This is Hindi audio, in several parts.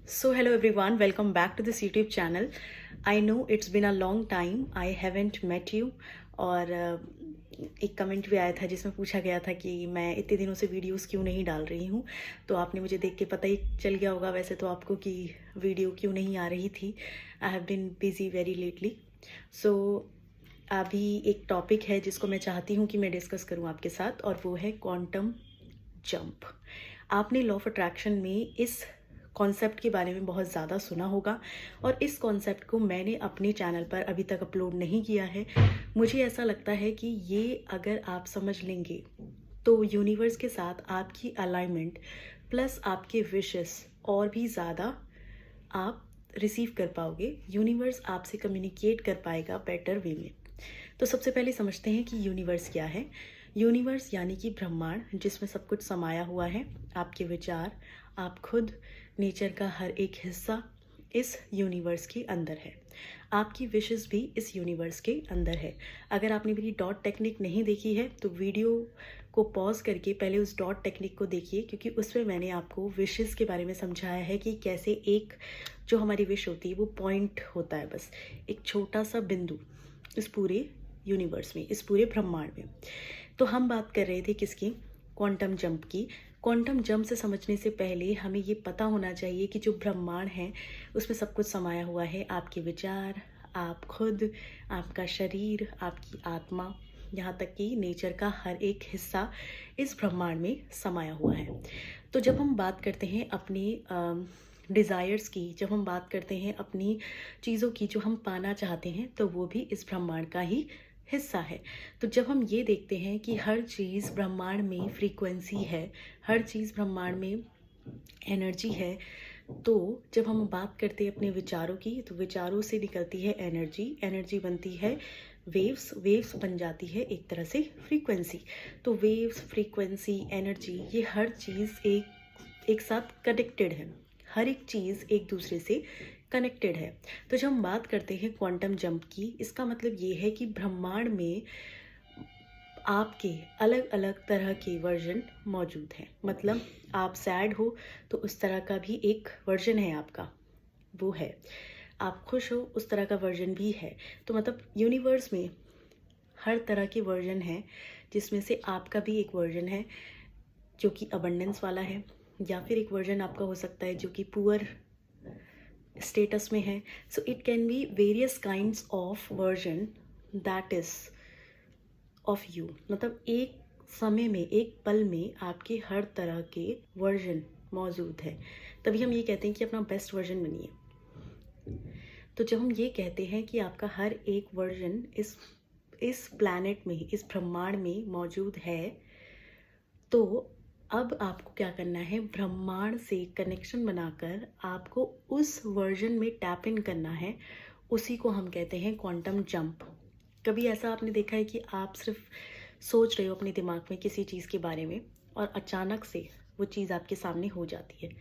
So, hello everyone, welcome back to this YouTube channel. I know it's been a long time, I haven't met you. और एक कमेंट भी आया था जिसमें पूछा गया था कि मैं इतने दिनों से वीडियोस क्यों नहीं डाल रही हूँ। तो आपने मुझे देख के पता ही चल गया होगा वैसे तो आपको कि वीडियो क्यों नहीं आ रही थी। I have been busy very lately. So अभी एक टॉपिक है जिसको मैं चाहती हूँ कि मैं डिस्कस करूँ आपके साथ, और वो है क्वांटम जंप। आपने लॉ ऑफ अट्रैक्शन में इस कॉन्सेप्ट के बारे में बहुत ज़्यादा सुना होगा, और इस कॉन्सेप्ट को मैंने अपने चैनल पर अभी तक अपलोड नहीं किया है। मुझे ऐसा लगता है कि ये अगर आप समझ लेंगे तो यूनिवर्स के साथ आपकी अलाइनमेंट प्लस आपके विशेस और भी ज़्यादा आप रिसीव कर पाओगे। यूनिवर्स आपसे कम्युनिकेट कर पाएगा बेटर वे में। तो सबसे पहले समझते हैं कि यूनिवर्स क्या है। यूनिवर्स यानी कि ब्रह्मांड, जिसमें सब कुछ समाया हुआ है। आपके विचार, आप खुद, नेचर का हर एक हिस्सा इस यूनिवर्स के अंदर है। आपकी विशेस भी इस यूनिवर्स के अंदर है। अगर आपने मेरी डॉट टेक्निक नहीं देखी है तो वीडियो को पॉज करके पहले उस डॉट टेक्निक को देखिए, क्योंकि उसमें मैंने आपको विशेस के बारे में समझाया है कि कैसे एक जो हमारी विश होती है वो पॉइंट होता है, बस एक छोटा सा बिंदु इस पूरे यूनिवर्स में, इस पूरे ब्रह्मांड में। तो हम बात कर रहे थे किसकी? क्वांटम जंप की। क्वांटम जंप से समझने से पहले हमें ये पता होना चाहिए कि जो ब्रह्मांड है उसमें सब कुछ समाया हुआ है। आपके विचार, आप खुद, आपका शरीर, आपकी आत्मा, यहाँ तक कि नेचर का हर एक हिस्सा इस ब्रह्मांड में समाया हुआ है। तो जब हम बात करते हैं अपनी डिज़ायर्स की, जब हम बात करते हैं अपनी चीज़ों की जो हम पाना चाहते हैं, तो वो भी इस ब्रह्मांड का ही हिस्सा है। तो जब हम ये देखते हैं कि हर चीज़ ब्रह्मांड में फ्रीक्वेंसी है, हर चीज़ ब्रह्मांड में एनर्जी है, तो जब हम बात करते हैं अपने विचारों की, तो विचारों से निकलती है एनर्जी, एनर्जी बनती है वेव्स, वेव्स बन जाती है एक तरह से फ्रीक्वेंसी। तो वेव्स, फ्रीक्वेंसी, एनर्जी, ये हर चीज़ एक साथ कनेक्टेड है। हर एक चीज़ एक दूसरे से कनेक्टेड है। तो जब हम बात करते हैं क्वांटम जंप की, इसका मतलब ये है कि ब्रह्मांड में आपके अलग अलग तरह के वर्जन मौजूद हैं। मतलब आप सैड हो तो उस तरह का भी एक वर्जन है आपका, वो है। आप खुश हो, उस तरह का वर्जन भी है। तो मतलब यूनिवर्स में हर तरह के वर्जन है, जिसमें से आपका भी एक वर्जन है जो कि अबंडेंस वाला है, या फिर एक वर्जन आपका हो सकता है जो कि पुअर स्टेटस में है। So it can be various kinds of version that is of you. मतलब एक समय में, एक पल में आपके हर तरह के वर्जन मौजूद है। तभी हम ये कहते हैं कि अपना बेस्ट वर्जन बनिए। तो जब हम ये कहते हैं कि आपका हर एक वर्जन इस प्लैनेट में, इस ब्रह्मांड में मौजूद है, तो अब आपको क्या करना है? ब्रह्मांड से कनेक्शन बनाकर आपको उस वर्जन में टैप इन करना है। उसी को हम कहते हैं क्वांटम जंप। कभी ऐसा आपने देखा है कि आप सिर्फ सोच रहे हो अपने दिमाग में किसी चीज़ के बारे में, और अचानक से वो चीज़ आपके सामने हो जाती है,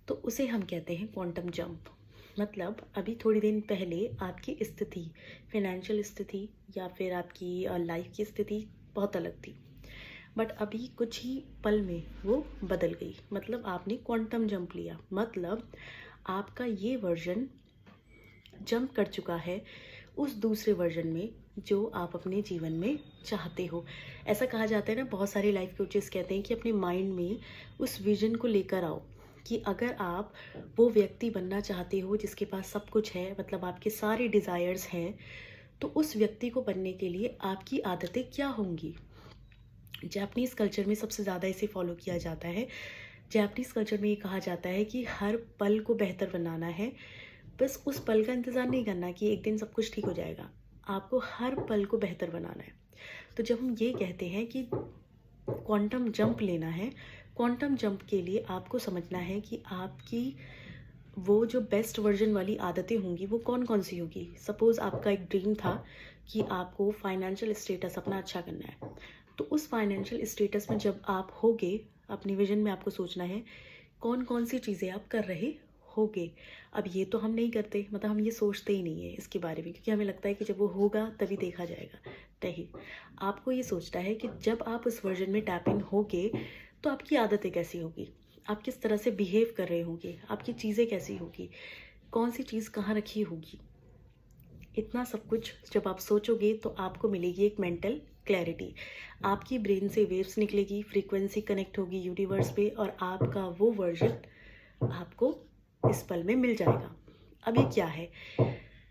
तो उसे हम कहते हैं क्वांटम जंप। मतलब अभी थोड़ी दिन पहले आपकी स्थिति, फाइनेंशियल स्थिति या फिर आपकी लाइफ की स्थिति बहुत अलग थी, बट अभी कुछ ही पल में वो बदल गई। मतलब आपने क्वांटम जंप लिया। मतलब आपका ये वर्जन जंप कर चुका है उस दूसरे वर्जन में जो आप अपने जीवन में चाहते हो। ऐसा कहा जाता है ना, बहुत सारे लाइफ कोचेस कहते हैं कि अपने माइंड में उस विजन को लेकर आओ कि अगर आप वो व्यक्ति बनना चाहते हो जिसके पास सब कुछ है, मतलब आपके सारे डिज़ायर्स हैं, तो उस व्यक्ति को बनने के लिए आपकी आदतें क्या होंगी। जापानीज़ कल्चर में सबसे ज़्यादा इसे फॉलो किया जाता है। जापानीज़ कल्चर में ये कहा जाता है कि हर पल को बेहतर बनाना है। बस उस पल का इंतज़ार नहीं करना कि एक दिन सब कुछ ठीक हो जाएगा। आपको हर पल को बेहतर बनाना है। तो जब हम ये कहते हैं कि क्वांटम जंप लेना है, क्वांटम जंप के लिए आपको समझना है कि आपकी वो जो बेस्ट वर्जन वाली आदतें होंगी वो कौन कौन सी होगी। सपोज़ आपका एक ड्रीम था कि आपको फाइनेंशियल स्टेटस अपना अच्छा करना है, तो उस फाइनेंशियल स्टेटस में जब आप होगे, अपने विजन में आपको सोचना है कौन कौन सी चीज़ें आप कर रहे होगे। अब ये तो हम नहीं करते, मतलब हम ये सोचते ही नहीं है इसके बारे में, क्योंकि हमें लगता है कि जब वो होगा तभी देखा जाएगा। नहीं, आपको ये सोचना है कि जब आप उस वर्जन में टैप इन होगे तो आपकी आदतें कैसी होगी। आप किस तरह से बिहेव कर रहे होंगे, आपकी चीज़ें कैसी होगी, कौन सी चीज़ कहाँ रखी होगी। इतना सब कुछ जब आप सोचोगे तो आपको मिलेगी एक मेंटल क्लैरिटी। आपकी ब्रेन से वेव्स निकलेगी, फ्रीक्वेंसी कनेक्ट होगी यूनिवर्स पे, और आपका वो वर्जन आपको इस पल में मिल जाएगा। अब ये क्या है?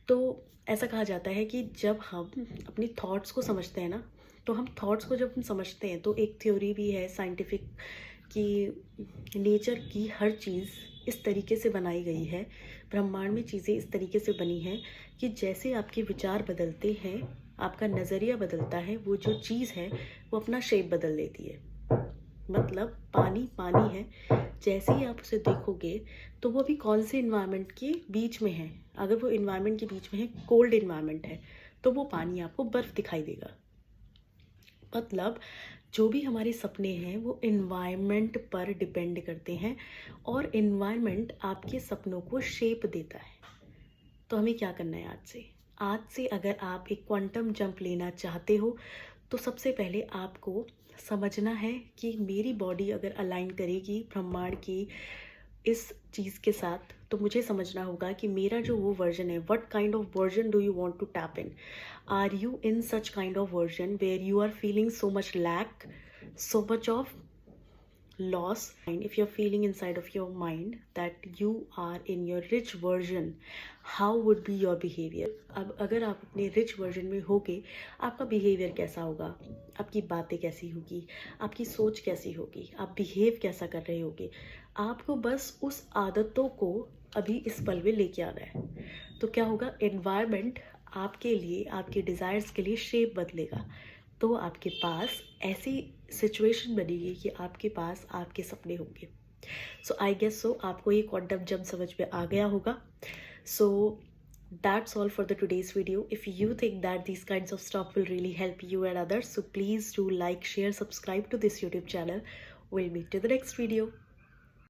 तो ऐसा कहा जाता है कि जब हम अपनी थॉट्स को समझते हैं ना, तो हम थॉट्स को जब हम समझते हैं तो एक थ्योरी भी है साइंटिफिक कि नेचर की हर चीज़ इस तरीके से बनाई गई है, ब्रह्मांड में चीज़ें इस तरीके से बनी हैं कि जैसे आपके विचार बदलते हैं, आपका नज़रिया बदलता है, वो जो चीज़ है वो अपना शेप बदल लेती है। मतलब पानी पानी है, जैसे ही आप उसे देखोगे तो वो भी कौन से इन्वायरमेंट के बीच में है। अगर वो इन्वायरमेंट के बीच में है, कोल्ड इन्वायरमेंट है, तो वो पानी आपको बर्फ़ दिखाई देगा। मतलब जो भी हमारे सपने हैं वो इन्वायरमेंट पर डिपेंड करते हैं, और इन्वायरमेंट आपके सपनों को शेप देता है। तो हमें क्या करना है आज से अगर आप एक क्वांटम जंप लेना चाहते हो, तो सबसे पहले आपको समझना है कि मेरी बॉडी अगर अलाइन करेगी ब्रह्मांड की इस चीज़ के साथ, तो मुझे समझना होगा कि मेरा जो वो वर्जन है, what kind of version do you want to tap in. Are you in such kind of version where you are feeling so much lack, so much of loss? And if you're feeling inside of your mind that you are in your rich version, how would be your behavior? अब अगर आप अपने रिच वर्जन में होगे, आपका बिहेवियर कैसा होगा, आपकी बातें कैसी होगी, आपकी सोच कैसी होगी, आप बिहेव कैसा कर रहे होगे। आपको बस उस आदतों को अभी इस पल में लेके आना है। तो क्या होगा, एनवायरनमेंट आपके लिए, आपके डिज़ायर्स के लिए शेप बदलेगा। तो आपके पास ऐसी सिचुएशन बनेगी कि आपके पास आपके सपने होंगे। सो आई गेस सो आपको ये क्वांटम जंप समझ में आ गया होगा। सो that's all for the today's video. If you think that these kinds of stuff will really help you and others, so please do like, share, subscribe to this YouTube channel. We'll meet to the next video.